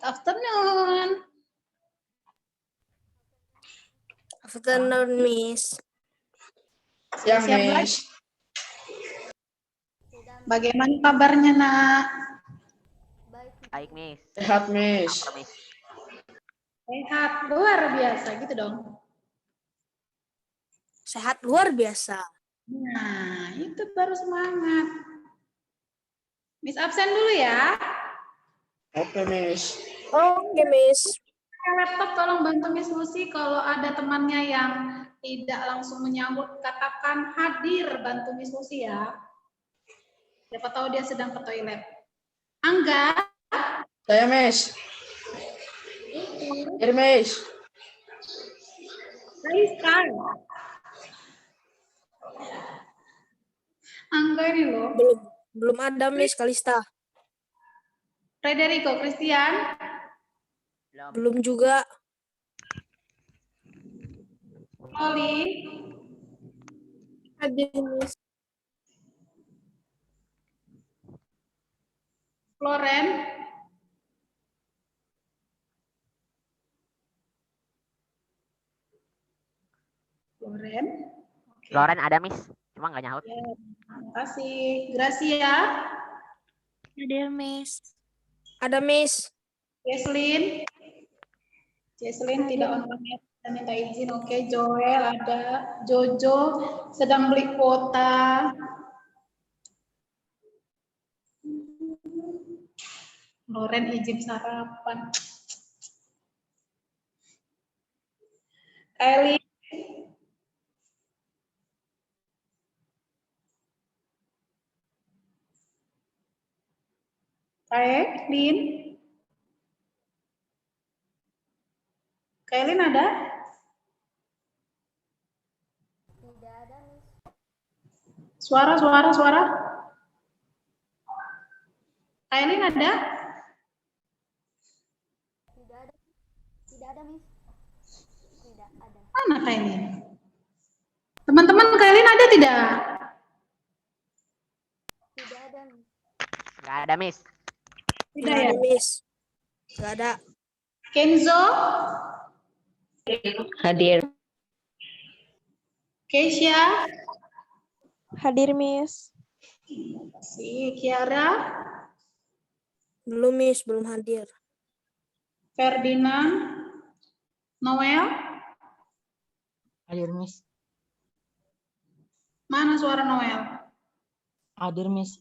afternoon. Afternoon, Miss. Siap belajar. Bagaimana kabarnya, Nak? Baik, Miss. Sehat, Miss. Lapar, Miss. Sehat, luar biasa gitu dong. Sehat luar biasa. Nah, itu baru semangat. Miss absen dulu ya. Oke, Miss. Oke, Miss. Laptop tolong bantu Miss Lucy kalau ada temannya yang tidak langsung menyambut, katakan hadir, bantu Miss Lucy ya. Siapa tahu dia sedang ke toilet. Angga. Saya, Miss. Here, Miss. Raisa. Angga ini loh. Belum ada, Miss Kalista. Federico, Christian. Belum juga. Oli. Hadir, Miss. Floren. Floren. Okay. Loren ada, Miss. Cuma nggak nyaut. Ya, terima kasih. Gracia. Hadir, Miss. Ada, Miss. Jesslyn. Jesslyn tidak on camera, kita minta izin. Oke, Joel ada. Jojo sedang beli kuota. Loren izin sarapan. Kylie. Kailin. Kailin ada? Tidak ada, Miss. Suara. Kailin ada? Tidak ada, Miss. Tidak ada. Mana Kailin? Teman-teman, Kailin ada tidak? Tidak ada, Miss. Nggak ada, Miss. Tidak Nggak ya? ada, Miss. Nggak ada. Kenzo? Hadir. Keisha? Hadir, Miss. Si Kiara? Belum, Miss. Belum hadir. Ferdinand? Noel? Hadir, Miss. Mana suara Noel? Hadir, Miss.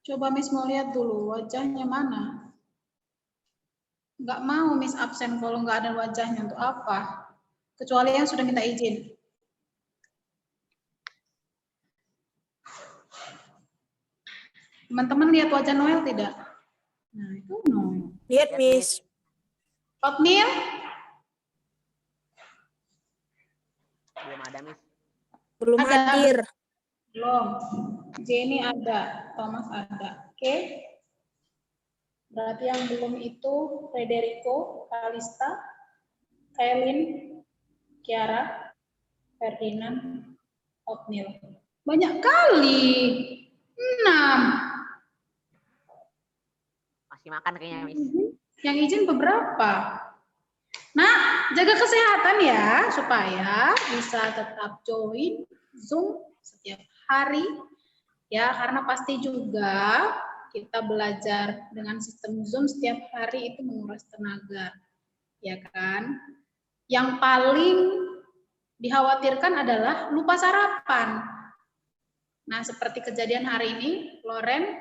Coba Miss mau lihat dulu wajahnya mana. Nggak mau Miss absen kalau nggak ada wajahnya, untuk apa? Kecuali yang sudah minta izin. Teman-teman lihat wajah Noel tidak? Nah, itu Noel. Lihat, Miss. Otnil? Belum ada, Miss. Belum Ada. hadir. Belum. Jenny ada, Thomas ada. Oke. Berarti yang belum itu Federico, Kalista, Kailin, Kiara, Ferdinand, Otnil. Banyak kali. 6. Masih makan kayaknya, Miss. Yang izin beberapa. Nah, jaga kesehatan ya, supaya bisa tetap join Zoom setiap hari. Ya, karena pasti juga kita belajar dengan sistem Zoom setiap hari itu menguras tenaga. Ya kan? Yang paling dikhawatirkan adalah lupa sarapan. Nah, seperti kejadian hari ini, Loren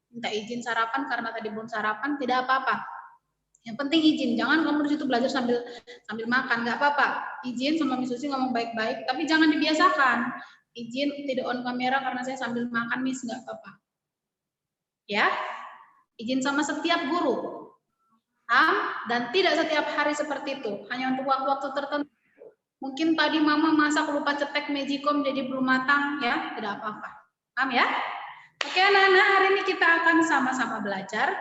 minta izin sarapan karena tadi belum sarapan, tidak apa-apa. Yang penting izin, jangan kamu di situ belajar sambil makan, nggak apa-apa. Izin sama Miss Susi ngomong baik-baik, tapi jangan dibiasakan. Izin tidak on kamera karena saya sambil makan, Miss, nggak apa-apa. Ya, izin sama setiap guru. Dan tidak setiap hari seperti itu, hanya untuk waktu-waktu tertentu. Mungkin tadi mama masak lupa cetek magicom jadi belum matang, ya, tidak apa-apa. Paham ya? Oke anak-anak, hari ini kita akan sama-sama belajar.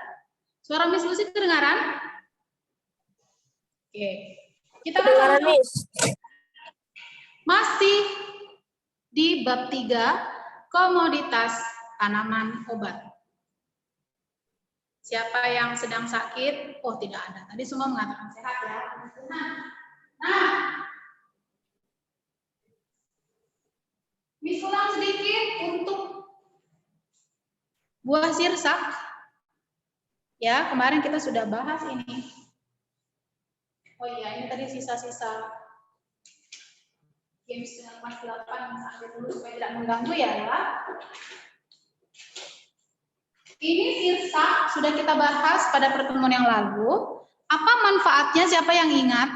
Suara Miss Lucy kedengaran? Oke. Kita Kedengaran, akan Miss. masih di bab 3, komoditas tanaman obat. Siapa yang sedang sakit? Oh, tidak ada. Tadi semua mengatakan sehat ya. Nah, Miss ulang sedikit untuk buah sirsak. Ya, kemarin kita sudah bahas ini. Oh iya, ini tadi sisa-sisa games dengan kelas 8 sampai dulu supaya tidak mengganggu ya. Ini sirsak sudah kita bahas pada pertemuan yang lalu. Apa manfaatnya? Siapa yang ingat?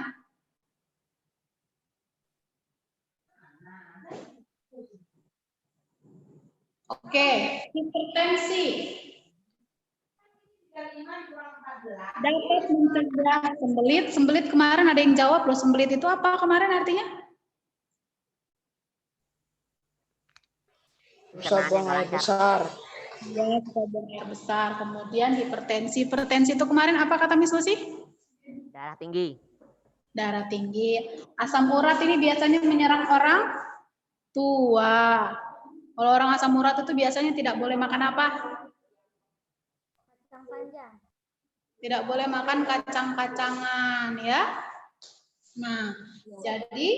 Oke, hipertensi. Dapat mencegah sembelit. Sembelit kemarin ada yang jawab loh. Sembelit itu apa kemarin artinya? Bisa buang air besar. Ya, buang air besar. Kemudian hipertensi. Hipertensi itu kemarin apa kata Miss Lucy? Darah tinggi. Darah tinggi. Asam urat ini biasanya menyerang orang tua. Kalau orang asam urat itu biasanya tidak boleh makan apa? Kacang panjang. Tidak boleh makan kacang-kacangan ya. Nah, jadi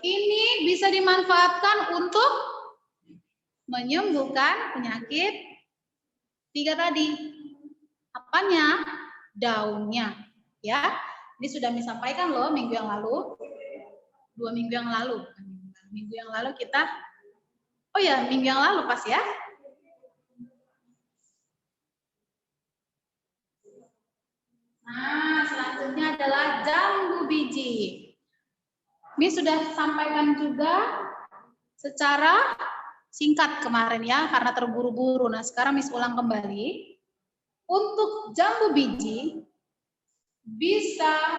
ini bisa dimanfaatkan untuk menyembuhkan penyakit 3 tadi. Apanya? Daunnya. Ya, ini sudah disampaikan loh minggu yang lalu. 2 minggu yang lalu. Minggu yang lalu kita, oh ya minggu yang lalu pas ya. Nah, selanjutnya adalah jambu biji. Ini sudah sampaikan juga secara singkat kemarin ya, karena terburu-buru. Nah, sekarang Miss ulang kembali. Untuk jambu biji, bisa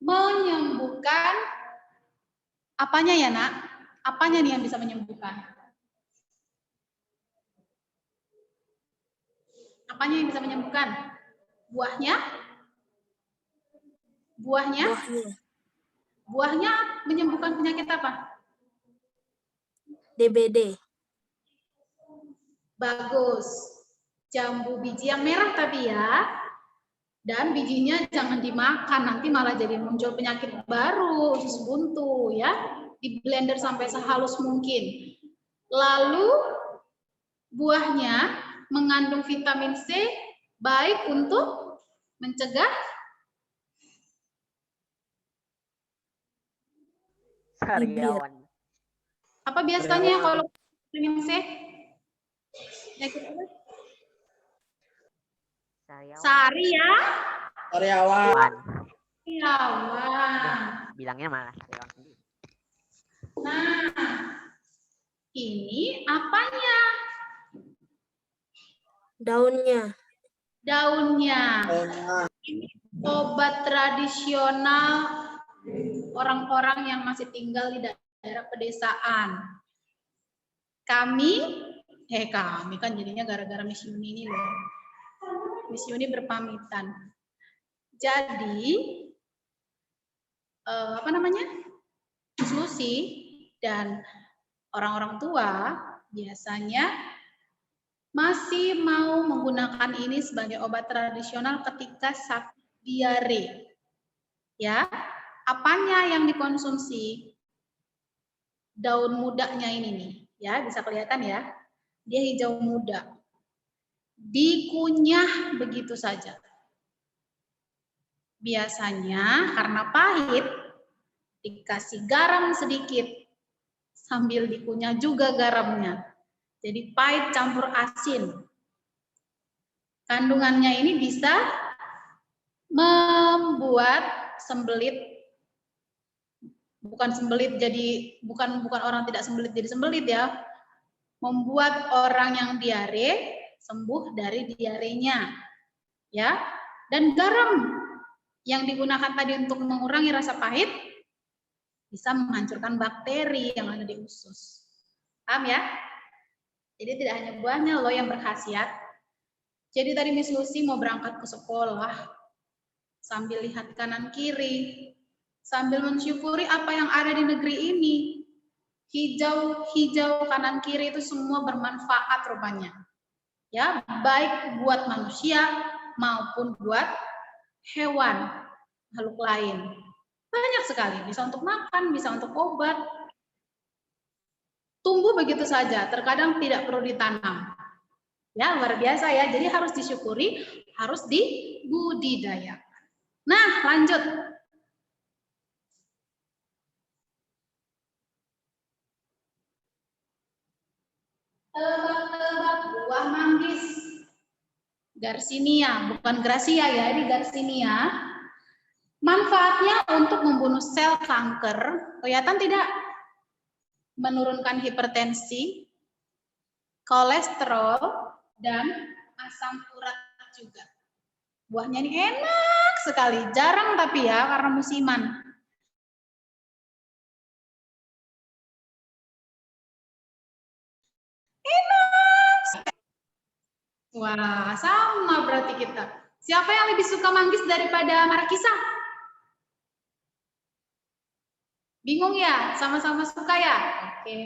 menyembuhkan, apanya ya nak? Apanya nih yang bisa menyembuhkan? Apanya yang bisa menyembuhkan? Buahnya? Buahnya? Buahnya menyembuhkan penyakit apa? DBD. Bagus. Jambu biji yang merah tapi ya. Dan bijinya jangan dimakan, nanti malah jadi muncul penyakit baru, usus buntu ya. Di blender sampai sehalus mungkin. Lalu buahnya mengandung vitamin C, baik untuk mencegah Sariawan. apa biasanya kalau vitamin C? Penyakit apa? Sariawan. Sari ya? Karyawan. Sariawan. Bilangnya malah sariawan sendiri. Nah, ini apanya? Daunnya. Daunnya. Nah, Obat tradisional orang-orang yang masih tinggal di daerah pedesaan. Kami kan jadinya gara-gara Miss Yuni ini loh. Miss Yuni berpamitan. Jadi, apa namanya? Miss Lucy dan orang-orang tua biasanya masih mau menggunakan ini sebagai obat tradisional ketika sakit diare. Ya, apanya yang dikonsumsi? Daun mudanya ini nih, ya bisa kelihatan ya. Dia hijau muda. Dikunyah begitu saja. Biasanya karena pahit, dikasih garam sedikit, sambil dikunyah juga garamnya. Jadi pahit campur asin. Kandungannya ini bisa membuat sembelit, bukan sembelit jadi bukan orang tidak sembelit jadi sembelit ya, membuat orang yang diare sembuh dari diarenya, ya. Dan garam yang digunakan tadi untuk mengurangi rasa pahit bisa menghancurkan bakteri yang ada di usus. Paham ya? Jadi tidak hanya buahnya loh yang berkhasiat. Jadi tadi Miss Lucy mau berangkat ke sekolah sambil lihat kanan kiri, sambil mensyukuri apa yang ada di negeri ini. Hijau kanan kiri itu semua bermanfaat rupanya. Ya, baik buat manusia maupun buat hewan, makhluk lain. Banyak sekali, bisa untuk makan, bisa untuk obat. Tumbuh begitu saja, terkadang tidak perlu ditanam. Ya, luar biasa ya. Jadi harus disyukuri, harus dibudidayakan. Nah, lanjut. Tebak-tebak buah manggis. Garcinia, bukan Gracia ya, ini Garcinia. Manfaatnya untuk membunuh sel kanker. Kelihatan tidak? Menurunkan hipertensi, kolesterol, dan asam urat juga. Buahnya ini enak sekali, jarang tapi ya karena musiman. Enak. Wah, sama berarti kita. Siapa yang lebih suka manggis daripada Markisa? Bingung ya? Sama-sama suka ya? Oke.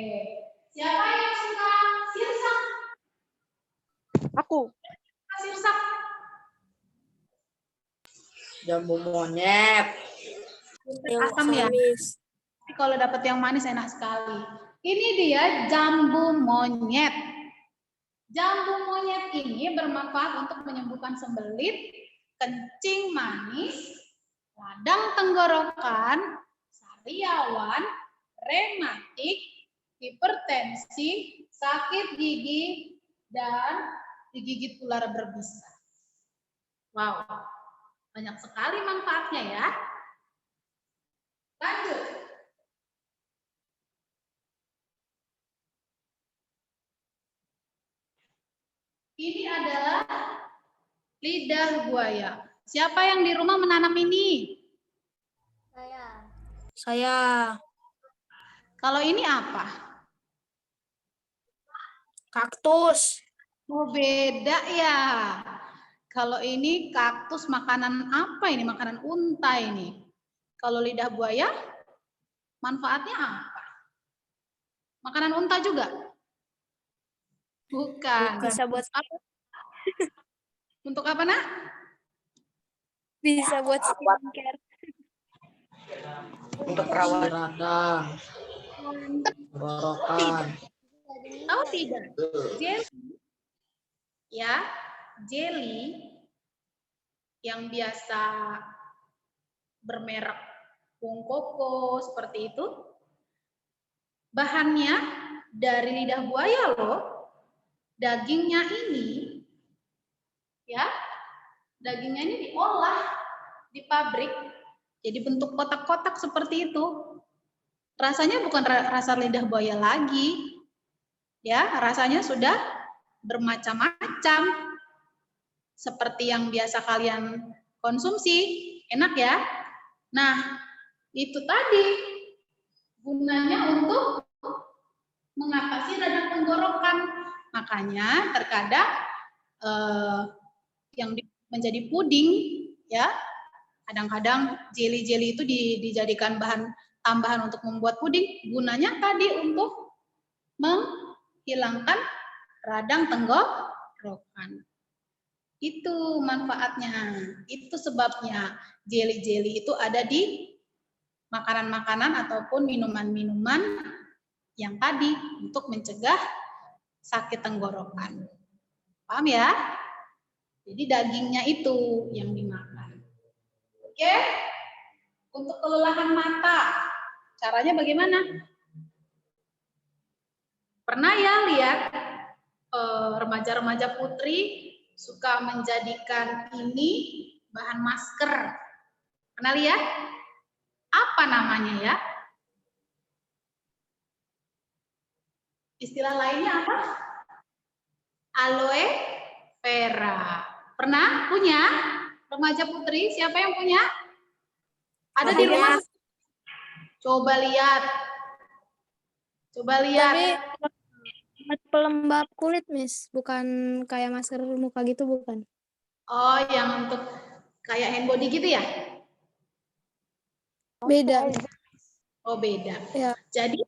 Siapa yang suka sirsak? Aku. Sirsak. Jambu monyet. Yang Asam ya. Miss. Tapi kalau dapat yang manis enak sekali. Ini dia jambu monyet. Jambu monyet ini bermanfaat untuk menyembuhkan sembelit, kencing manis, radang tenggorokan, sariawan, rematik, hipertensi, sakit gigi, dan digigit ular berbisa. Wow, banyak sekali manfaatnya ya. Lanjut. Ini adalah lidah buaya. Siapa yang di rumah menanam ini? Saya. Kalau ini apa? Kaktus. Oh, beda ya. Kalau ini kaktus makanan apa ini? Makanan unta ini. Kalau lidah buaya, manfaatnya apa? Makanan unta juga? Bukan. Bisa buat apa? Untuk apa, Nak? Bisa buat skincare. Untuk perawat radang. Tenggorokan. Tahu tidak? Jelly. Ya, jelly yang biasa bermerek Kung Koko seperti itu. Bahannya dari lidah buaya loh. Dagingnya ini ya, dagingnya ini diolah di pabrik jadi bentuk kotak-kotak seperti itu. Rasanya bukan rasa lidah buaya lagi. Ya, rasanya sudah bermacam-macam. Seperti yang biasa kalian konsumsi. Enak ya? Nah, itu tadi gunanya untuk mengatasi radang tenggorokan. Makanya terkadang yang menjadi puding ya, kadang-kadang jelly-jelly itu dijadikan bahan tambahan untuk membuat puding. Gunanya tadi untuk menghilangkan radang tenggorokan. Itu manfaatnya. Itu sebabnya jelly-jelly itu ada di makanan-makanan ataupun minuman-minuman yang tadi untuk mencegah sakit tenggorokan. Paham ya? Jadi dagingnya itu yang dimakan. Oke? Untuk kelelahan mata, caranya bagaimana? Pernah ya lihat remaja-remaja putri suka menjadikan ini bahan masker? Pernah lihat? Apa namanya ya? Istilah lainnya apa? Aloe vera. Pernah punya? Remaja putri, siapa yang punya? Ada di rumah? Coba lihat. Coba lihat. Tapi pelembab kulit, Miss. Bukan kayak masker muka gitu, bukan. Oh, yang untuk kayak hand body gitu ya? Beda. Oh, beda. Ya. Jadi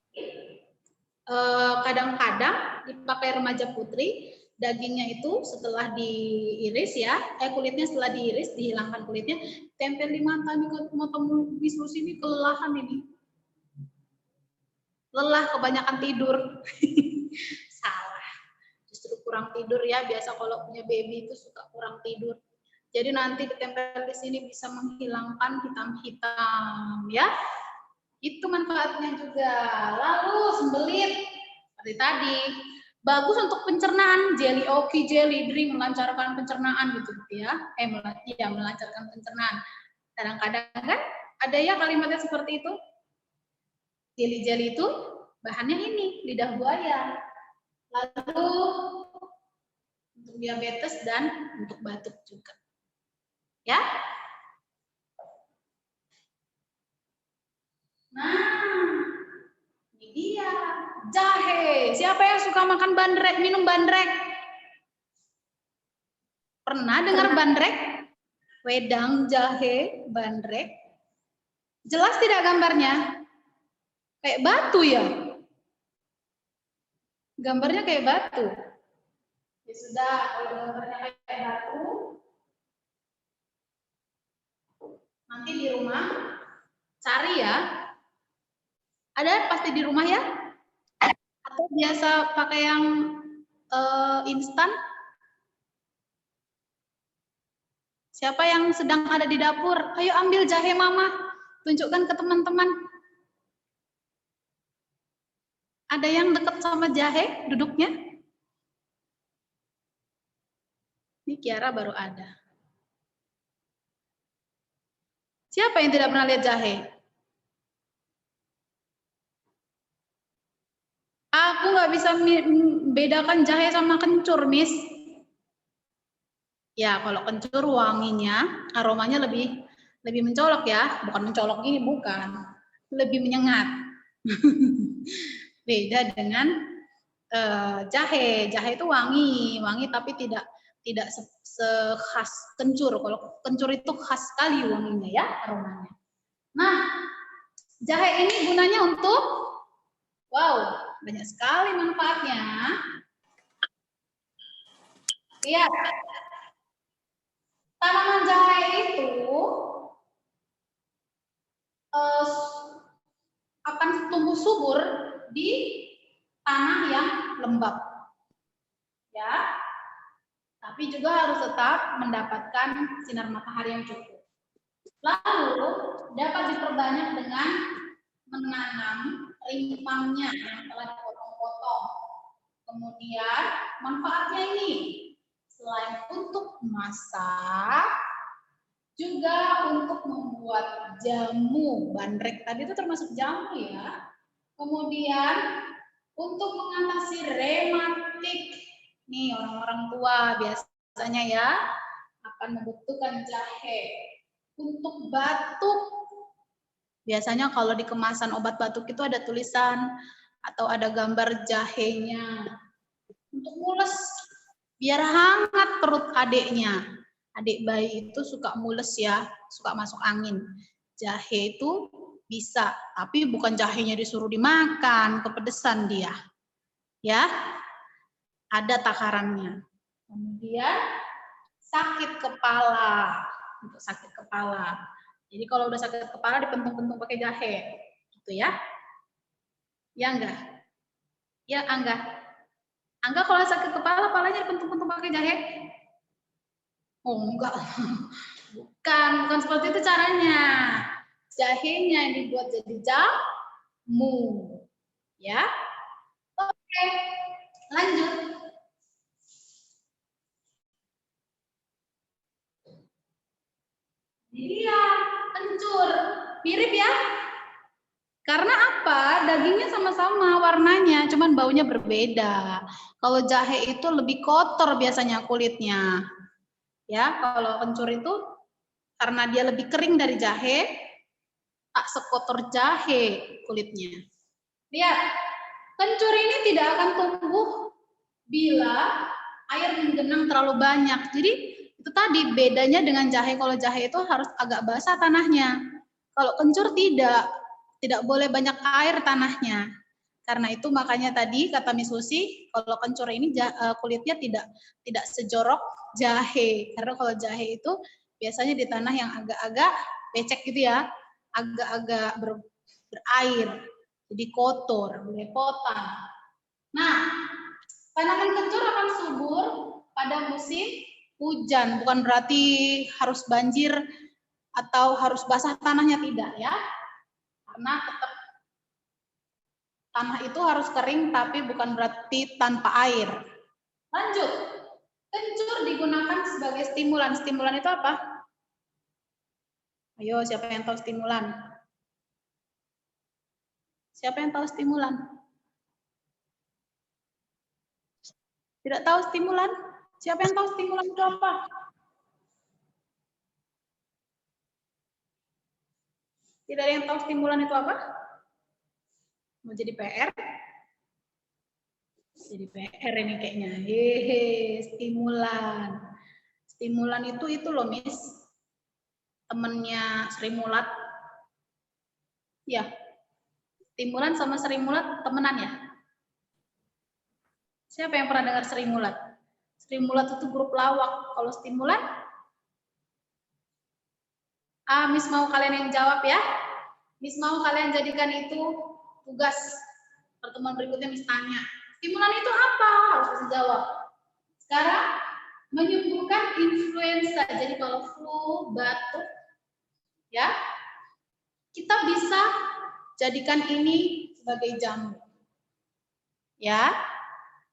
kadang-kadang dipakai remaja putri dagingnya itu setelah diiris ya, kulitnya setelah diiris, dihilangkan kulitnya, tempel di mata nih, mata bisu sini kelelahan ini. Lelah kebanyakan tidur. Salah. Justru kurang tidur ya, biasa kalau punya baby itu suka kurang tidur. Jadi nanti ditempel di sini bisa menghilangkan hitam-hitam ya. Itu manfaatnya juga. Lalu sembelit seperti tadi. Bagus untuk pencernaan, jelly oki, jelly drink melancarkan pencernaan gitu ya. Melancarkan pencernaan. Kadang-kadang kan ada ya kalimatnya seperti itu. Jelly-jelly itu bahannya ini, lidah buaya. Lalu untuk diabetes dan untuk batuk juga. Ya. Nah, ini dia jahe. Siapa yang suka makan bandrek, minum bandrek? Pernah dengar bandrek? Wedang, jahe, bandrek. Jelas tidak gambarnya? Kayak batu ya? Gambarnya kayak batu. Ya sudah, kalau gambarnya kayak batu, nanti di rumah cari ya. Ada pasti di rumah ya? Atau biasa pakai yang instan? Siapa yang sedang ada di dapur? Ayo ambil jahe mama. Tunjukkan ke teman-teman. Ada yang dekat sama jahe duduknya? Ini Kiara baru ada. Siapa yang tidak pernah lihat jahe? Aku nggak bisa bedakan jahe sama kencur, Miss. Ya, kalau kencur wanginya, aromanya lebih mencolok ya. Bukan mencolok gini, bukan. Lebih menyengat. Beda dengan jahe. Jahe itu wangi tapi tidak sekhas kencur. Kalau kencur itu khas sekali wanginya ya, aromanya. Nah, jahe ini gunanya untuk banyak sekali manfaatnya. Lihat. Tanaman jahe itu akan tumbuh subur di tanah yang lembab. Ya. Tapi juga harus tetap mendapatkan sinar matahari yang cukup. Lalu dapat diperbanyak dengan menanam rimpangnya yang telah dipotong-potong. Kemudian manfaatnya ini selain untuk masak, juga untuk membuat jamu. Bandrek tadi itu termasuk jamu ya. Kemudian untuk mengatasi rematik. Nih orang-orang tua biasanya ya akan membutuhkan jahe. Untuk batuk, biasanya kalau di kemasan obat batuk itu ada tulisan atau ada gambar jahenya. Untuk mules, biar hangat perut adiknya. Adik bayi itu suka mules ya, suka masuk angin. Jahe itu bisa, tapi bukan jahenya disuruh dimakan, kepedesan dia. Ya, ada takarannya. Kemudian sakit kepala, untuk sakit kepala. Jadi kalau udah sakit kepala dipentung-pentung pakai jahe, gitu ya. Ya enggak? Ya enggak? Angga kalau sakit kepala, kepalanya dipentung-pentung pakai jahe? Oh enggak, bukan seperti itu caranya. Jahenya yang dibuat jadi jamu, ya. Oke, lanjut. Dia kencur, mirip ya? Karena apa? Dagingnya sama-sama warnanya, cuman baunya berbeda. Kalau jahe itu lebih kotor biasanya kulitnya. Ya, kalau kencur itu karena dia lebih kering dari jahe, tak sekotor jahe kulitnya. Lihat, kencur ini tidak akan tumbuh bila air menggenang terlalu banyak. Jadi itu tadi bedanya dengan jahe. Kalau jahe itu harus agak basah tanahnya. Kalau kencur tidak boleh banyak air tanahnya. Karena itu makanya tadi kata Miss Lucy, kalau kencur ini kulitnya tidak sejorok jahe. Karena kalau jahe itu biasanya di tanah yang agak-agak becek gitu ya, agak-agak berair, jadi kotor, belepotan. Nah, tanaman kencur akan subur pada musim hujan, bukan berarti harus banjir atau harus basah tanahnya, tidak ya. Karena tetap tanah itu harus kering, tapi bukan berarti tanpa air. Lanjut, kencur digunakan sebagai stimulan. Stimulan itu apa? Ayo, siapa yang tahu stimulan? Siapa yang tahu stimulan? Tidak tahu stimulan? Siapa yang tahu stimulan itu apa? Tidak ada yang tahu stimulan itu apa? Mau jadi PR? Jadi PR ini kayaknya. Hehe, stimulan. Stimulan itu loh, Miss. Temennya Sri Mulat. Ya. Stimulan sama Sri Mulat temenan ya? Siapa yang pernah dengar Sri Mulat? Sri Mulat itu grup lawak. Kalau stimulan? Miss mau kalian yang jawab ya. Miss mau kalian jadikan itu tugas pertemuan berikutnya. Miss tanya, stimulan itu apa? Harus bisa jawab. Sekarang menyembuhkan influenza. Jadi kalau flu, batuk, ya, kita bisa jadikan ini sebagai jamu. Ya,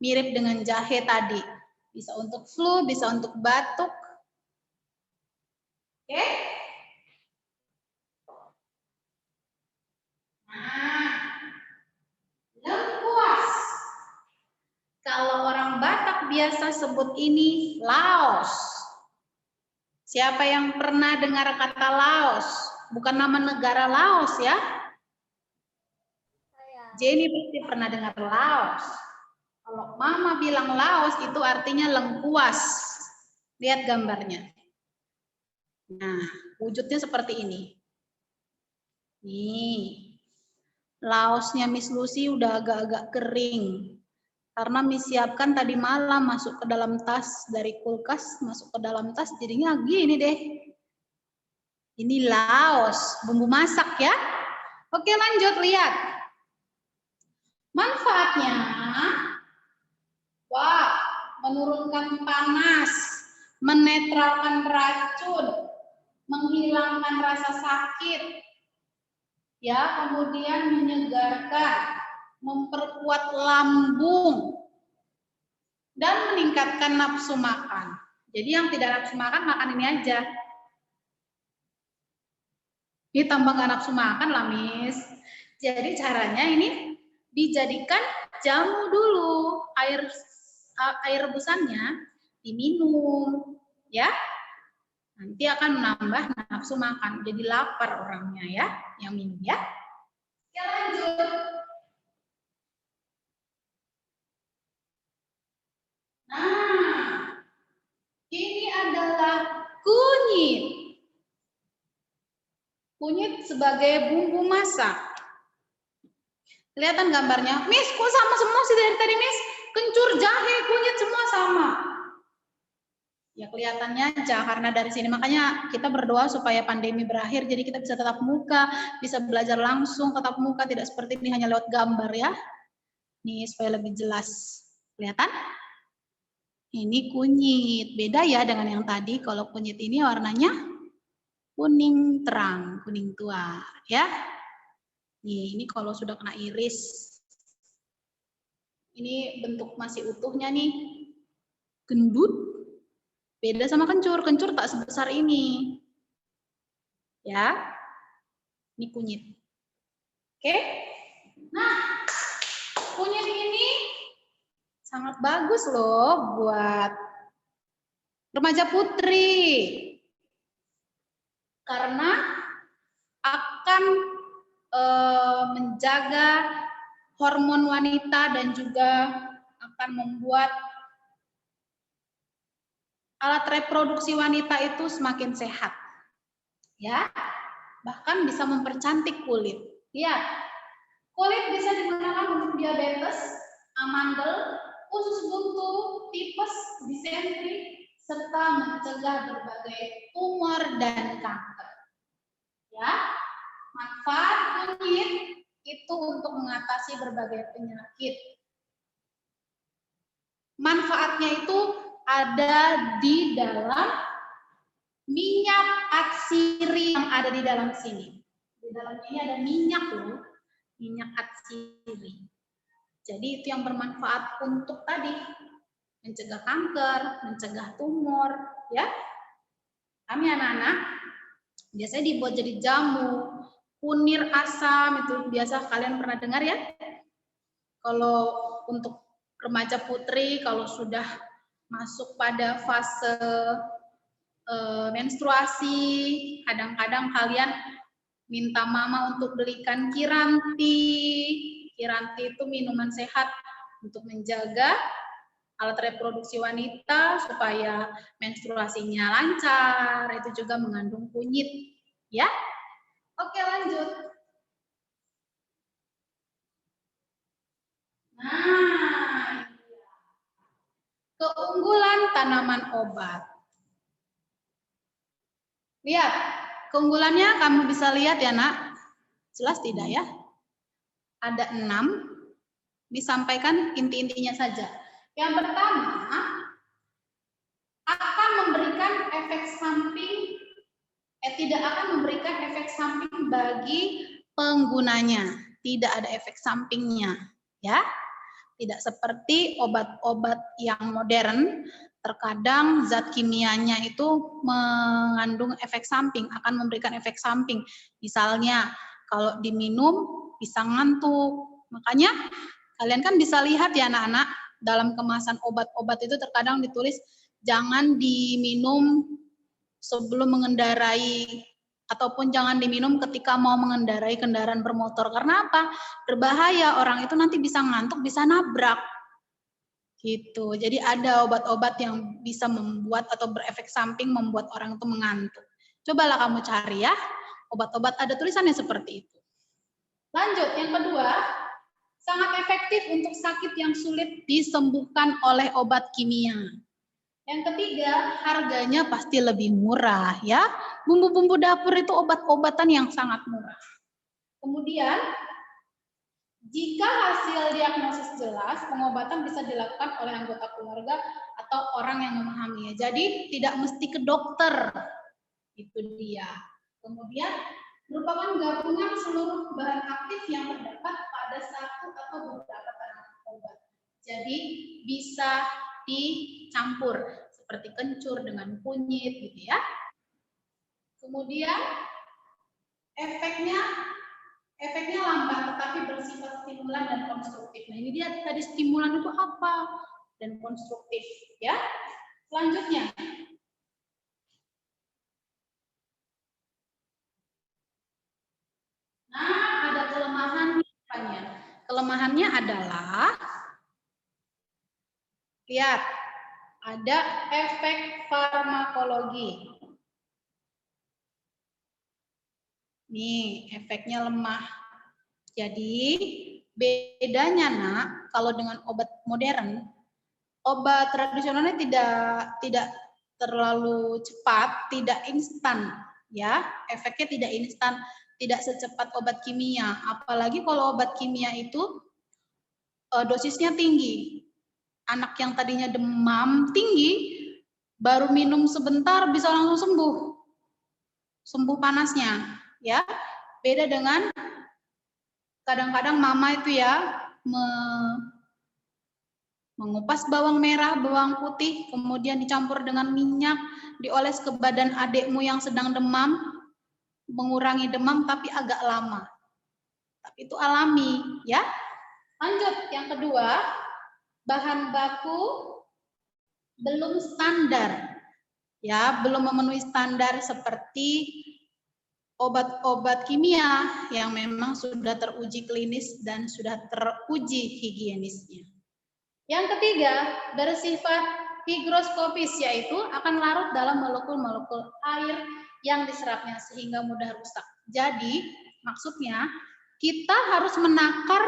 mirip dengan jahe tadi. Bisa untuk flu, bisa untuk batuk. Oke? Nah, lengkuas. Kalau orang Batak biasa sebut ini Laos. Siapa yang pernah dengar kata Laos? Bukan nama negara Laos ya. Jenny pasti pernah dengar Laos. Kalau Mama bilang Laos itu artinya lengkuas. Lihat gambarnya. Nah, wujudnya seperti ini. Nih, laosnya Miss Lucy udah agak-agak kering. Karena Miss siapkan tadi malam masuk ke dalam tas dari kulkas, masuk ke dalam tas jadinya gini deh. Ini laos, bumbu masak ya. Oke, lanjut lihat. Manfaatnya, wah, menurunkan panas, menetralkan racun, menghilangkan rasa sakit, ya, kemudian menyegarkan, memperkuat lambung, dan meningkatkan nafsu makan. Jadi yang tidak nafsu makan, makan ini aja. Ini tambah nggak nafsu makan lah, Miss. Jadi caranya ini dijadikan jamu dulu. Air rebusannya diminum, ya. Nanti akan menambah nafsu makan. Jadi lapar orangnya ya, yang minum ya. Ya lanjut. Nah, ini adalah kunyit. Kunyit sebagai bumbu masak. Kelihatan gambarnya. Miss, kok sama semua sih dari tadi, Miss? Kencur, jahe, kunyit semua sama. Ya kelihatannya aja karena dari sini. Makanya kita berdoa supaya pandemi berakhir. Jadi kita bisa tatap muka, bisa belajar langsung tatap muka. Tidak seperti ini hanya lewat gambar ya. Nih supaya lebih jelas. Kelihatan? Ini kunyit. Beda ya dengan yang tadi. Kalau kunyit ini warnanya kuning terang, kuning tua, ya. Nih, ini kalau sudah kena iris, ini bentuk masih utuhnya nih, gendut. Beda sama kencur, kencur tak sebesar ini, ya. Ini kunyit, oke. Nah, kunyit ini sangat bagus loh buat remaja putri. Karena akan menjaga hormon wanita dan juga akan membuat alat reproduksi wanita itu semakin sehat. Ya, bahkan bisa mempercantik kulit. Lihat, Kulit bisa digunakan untuk diabetes, amandel, usus buntu, tipes, disentri, serta mencegah berbagai tumor dan kanker. Ya, manfaat kunyit itu untuk mengatasi berbagai penyakit. Manfaatnya itu ada di dalam minyak atsiri yang ada di dalam sini. Di dalam ini ada minyak loh, minyak atsiri. Jadi itu yang bermanfaat untuk tadi mencegah kanker, mencegah tumor, ya. Kami anak-anak biasanya dibuat jadi jamu, kunir asam, itu biasa kalian pernah dengar ya. Kalau untuk remaja putri, kalau sudah masuk pada fase menstruasi, kadang-kadang kalian minta mama untuk belikan kiranti. Kiranti itu minuman sehat untuk menjaga alat reproduksi wanita supaya menstruasinya lancar. Itu juga mengandung kunyit, ya. Oke, lanjut. Nah, keunggulan tanaman obat. Lihat, keunggulannya kamu bisa lihat ya, Nak. Jelas tidak ya? Ada 6, disampaikan inti-intinya saja. Yang pertama, akan memberikan efek samping, tidak akan memberikan efek samping bagi penggunanya. Tidak ada efek sampingnya, ya. Tidak seperti obat-obat yang modern, terkadang zat kimianya itu mengandung efek samping, akan memberikan efek samping. Misalnya, kalau diminum bisa ngantuk. Makanya kalian kan bisa lihat ya anak-anak, dalam kemasan obat-obat itu terkadang ditulis jangan diminum sebelum mengendarai, ataupun jangan diminum ketika mau mengendarai kendaraan bermotor. Karena apa? Berbahaya, orang itu nanti bisa ngantuk, bisa nabrak. Gitu. Jadi ada obat-obat yang bisa membuat atau berefek samping membuat orang itu mengantuk. Cobalah kamu cari ya, obat-obat ada tulisannya seperti itu. Lanjut, yang kedua, sangat efektif untuk sakit yang sulit disembuhkan oleh obat kimia. Yang ketiga, harganya pasti lebih murah ya. Bumbu-bumbu dapur itu obat-obatan yang sangat murah. Kemudian, jika hasil diagnosis jelas, pengobatan bisa dilakukan oleh anggota keluarga atau orang yang memahaminya. Jadi tidak mesti ke dokter. Itu dia. Kemudian merupakan gabungan seluruh bahan aktif yang terdapat pada satu atau beberapa tanaman obat. Jadi bisa dicampur seperti kencur dengan kunyit gitu ya. Kemudian efeknya lambat tetapi bersifat stimulan dan konstruktif. Nah, ini dia tadi stimulan itu apa dan konstruktif ya. Selanjutnya, nah ada kelemahannya. Kelemahannya adalah, lihat, ada efek farmakologi. Nih, efeknya lemah. Jadi, bedanya Nak, kalau dengan obat modern, obat tradisionalnya tidak terlalu cepat, tidak instan, ya. Efeknya tidak instan, tidak secepat obat kimia. Apalagi kalau obat kimia itu dosisnya tinggi. Anak yang tadinya demam tinggi, baru minum sebentar bisa langsung sembuh panasnya. Ya, beda dengan kadang-kadang mama itu ya mengupas bawang merah, bawang putih, kemudian dicampur dengan minyak, dioles ke badan adikmu yang sedang demam, mengurangi demam tapi agak lama. Tapi itu alami, ya. Lanjut, yang kedua, bahan baku belum standar. Ya, belum memenuhi standar seperti obat-obat kimia yang memang sudah teruji klinis dan sudah teruji higienisnya. Yang ketiga, bersifat higroskopis, yaitu akan larut dalam molekul-molekul air yang diserapnya sehingga mudah rusak. Jadi, maksudnya kita harus menakar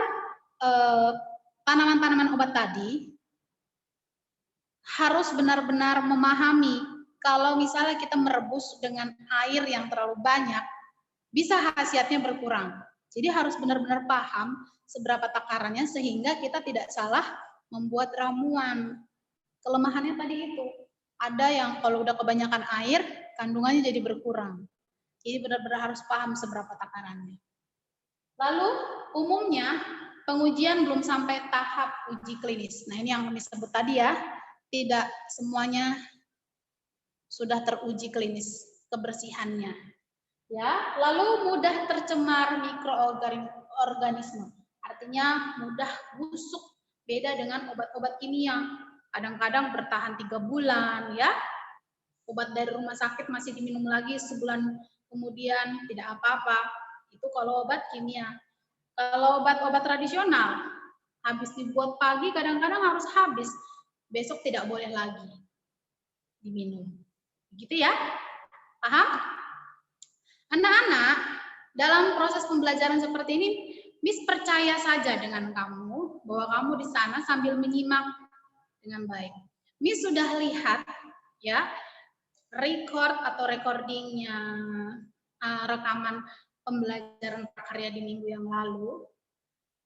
tanaman-tanaman obat tadi, harus benar-benar memahami kalau misalnya kita merebus dengan air yang terlalu banyak, bisa khasiatnya berkurang. Jadi harus benar-benar paham seberapa takarannya sehingga kita tidak salah membuat ramuan. Kelemahannya tadi itu, ada yang kalau udah kebanyakan air, kandungannya jadi berkurang. Jadi benar-benar harus paham seberapa takarannya. Lalu umumnya pengujian belum sampai tahap uji klinis. Nah ini yang kami sebut tadi ya, tidak semuanya sudah teruji klinis kebersihannya. Ya, lalu mudah tercemar mikroorganisme, artinya mudah busuk, beda dengan obat-obat kimia. Kadang-kadang bertahan 3 bulan, ya. Obat dari rumah sakit masih diminum lagi sebulan kemudian tidak apa-apa. Itu kalau obat kimia. Kalau obat-obat tradisional, habis dibuat pagi kadang-kadang harus habis. Besok tidak boleh lagi diminum. Begitu ya? Paham? Anak-anak, dalam proses pembelajaran seperti ini, Miss percaya saja dengan kamu, bahwa kamu di sana sambil menyimak dengan baik. Miss sudah lihat ya, record atau recordingnya, rekaman pembelajaran prakarya di minggu yang lalu.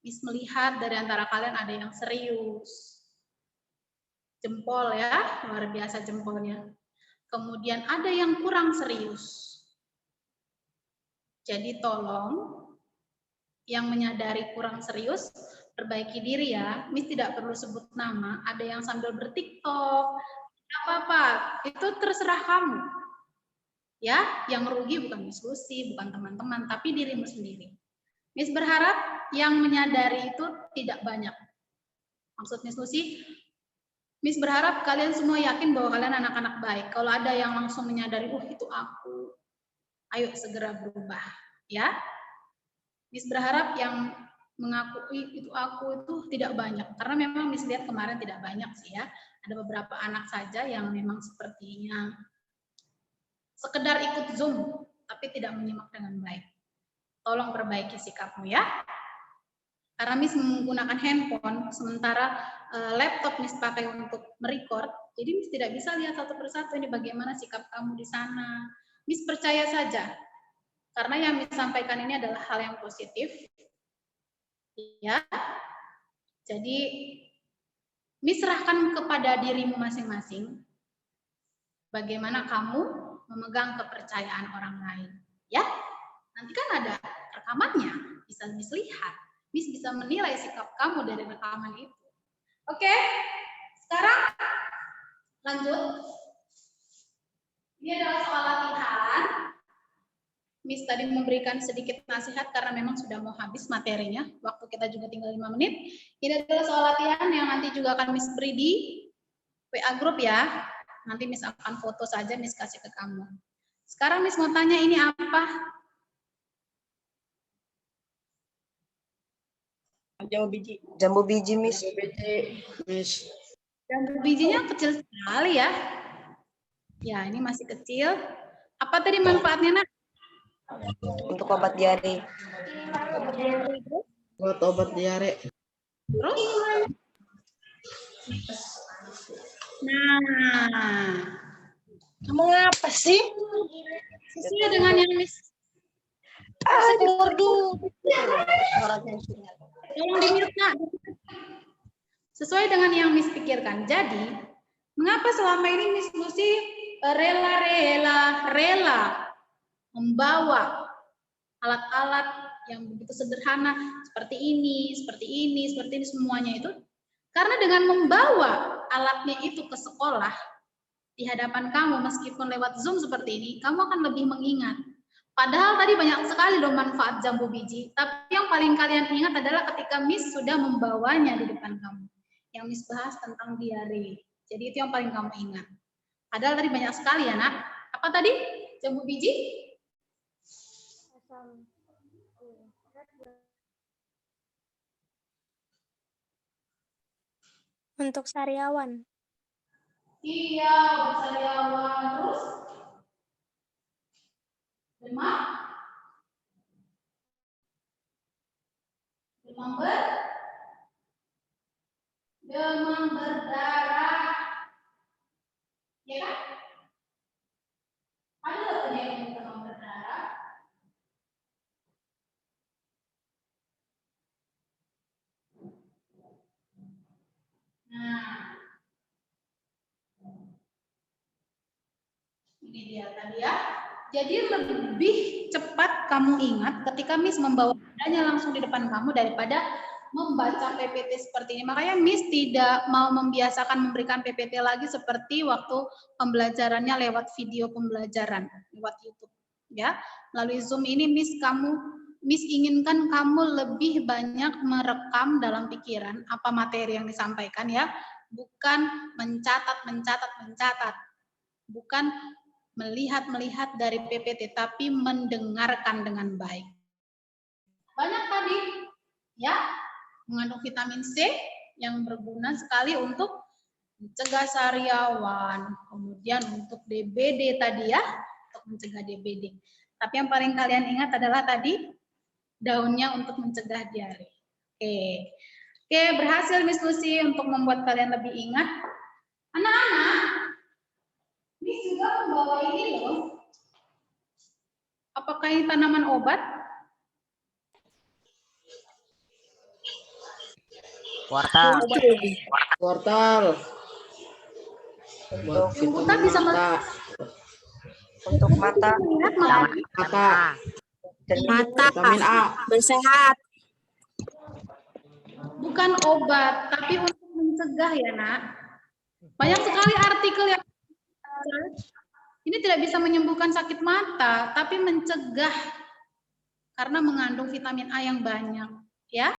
Miss melihat dari antara kalian ada yang serius. Jempol ya, luar biasa jempolnya. Kemudian ada yang kurang serius. Jadi tolong yang menyadari kurang serius, perbaiki diri ya. Miss tidak perlu sebut nama, ada yang sambil bertiktok, tidak apa-apa, itu terserah kamu. Ya, yang rugi bukan Miss Lucy, bukan teman-teman, tapi dirimu sendiri. Miss berharap yang menyadari itu tidak banyak. Maksud Miss Lucy, Miss berharap kalian semua yakin bahwa kalian anak-anak baik. Kalau ada yang langsung menyadari, itu aku, ayo segera berubah. Ya, Miss berharap yang mengakui itu aku itu tidak banyak. Karena memang Miss lihat kemarin tidak banyak sih ya. Ada beberapa anak saja yang memang sepertinya sekedar ikut Zoom, tapi tidak menyimak dengan baik. Tolong perbaiki sikapmu ya. Karena Miss menggunakan handphone, sementara laptop Miss pakai untuk merecord, jadi Miss tidak bisa lihat satu persatu ini bagaimana sikap kamu di sana. Miss percaya saja, karena yang Miss sampaikan ini adalah hal yang positif. Ya, jadi Miss serahkan kepada dirimu masing-masing, bagaimana kamu memegang kepercayaan orang lain. Ya, nanti kan ada rekamannya, bisa Miss lihat. Miss bisa menilai sikap kamu dari rekaman itu. Oke, sekarang lanjut. Ini adalah soal latihan. Miss tadi memberikan sedikit nasihat karena memang sudah mau habis materinya. Waktu kita juga tinggal 5 menit. Ini adalah soal latihan yang nanti juga akan Miss beri di WA group ya. Nanti Miss akan foto saja, Miss kasih ke kamu. Sekarang Miss mau tanya ini apa? Jambu biji, Miss. Jambu bijinya kecil sekali ya. Ya, ini masih kecil. Apa tadi manfaatnya, Nak? Untuk obat diare. Buat obat diare. Terus? Nah, Kamu ngapa sih? sesuai dengan yang Miss. Aduh. Tolong di-mute, Nak. Sesuai dengan yang Miss pikirkan. Jadi, mengapa selama ini Miss Lucy rela membawa alat-alat yang begitu sederhana seperti ini semuanya itu? Karena dengan membawa alatnya itu ke sekolah di hadapan kamu meskipun lewat Zoom seperti ini, kamu akan lebih mengingat. Padahal tadi banyak sekali loh manfaat jambu biji, tapi yang paling kalian ingat adalah ketika Miss sudah membawanya di depan kamu. Yang Miss bahas tentang diare. Jadi itu yang paling kamu ingat. Padahal tadi banyak sekali ya, Nak. Apa tadi? Jambu biji? Untuk sariawan. Iya, sariawan. Terus? Demam? Demam berdarah. Ya kan? Ada dokternya yang demam berdarah? Nah, ini dia tadi ya. Jadi lebih cepat kamu ingat ketika Miss membawa adanya langsung di depan kamu daripada membaca PPT seperti ini. Makanya Miss tidak mau membiasakan memberikan PPT lagi seperti waktu pembelajarannya lewat video pembelajaran lewat YouTube. Ya, melalui Zoom ini Miss inginkan kamu lebih banyak merekam dalam pikiran apa materi yang disampaikan ya, bukan mencatat. Bukan melihat dari PPT, tapi mendengarkan dengan baik. Banyak tadi, ya, mengandung vitamin C yang berguna sekali untuk mencegah sariawan, kemudian untuk DBD tadi ya, untuk mencegah DBD. Tapi yang paling kalian ingat adalah tadi daunnya untuk mencegah diare. Oke, berhasil Miss Lucy untuk membuat kalian lebih ingat. Anak-anak, Miss juga membawa ini loh. Apakah ini tanaman obat? Wortel. Wortel. Buat Yang buta vitamin bisa mata. Untuk mata. melihat Mata. Mata. Vitamin A. Bersehat. bukan obat, tapi untuk mencegah ya nak. Banyak sekali artikel yang ini tidak bisa menyembuhkan sakit mata, tapi mencegah karena mengandung vitamin A yang banyak. Ya.